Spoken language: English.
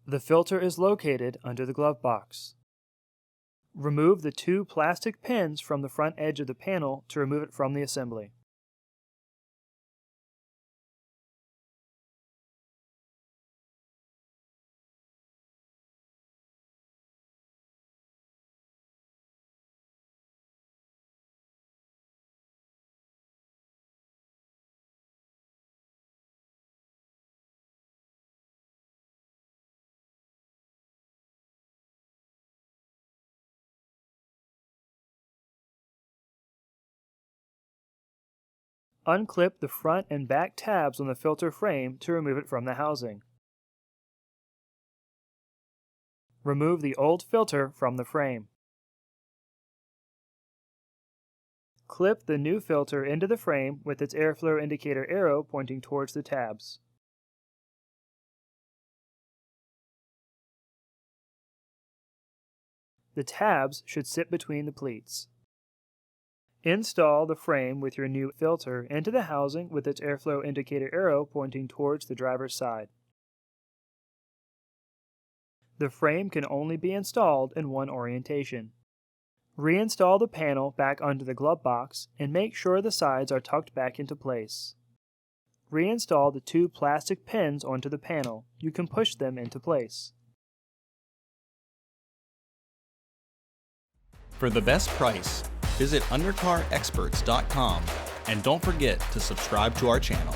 The filter is located under the glove box. Remove the 2 plastic pins from the front edge of the panel to remove it from the assembly. Unclip the front and back tabs on the filter frame to remove it from the housing. Remove the old filter from the frame. Clip the new filter into the frame with its airflow indicator arrow pointing towards the tabs. The tabs should sit between the pleats. Install the frame with your new filter into the housing with its airflow indicator arrow pointing towards the driver's side. The frame can only be installed in one orientation. Reinstall the panel back under the glove box and make sure the sides are tucked back into place. Reinstall the 2 plastic pins onto the panel. You can push them into place. For the best price, visit undercarexperts.com and don't forget to subscribe to our channel.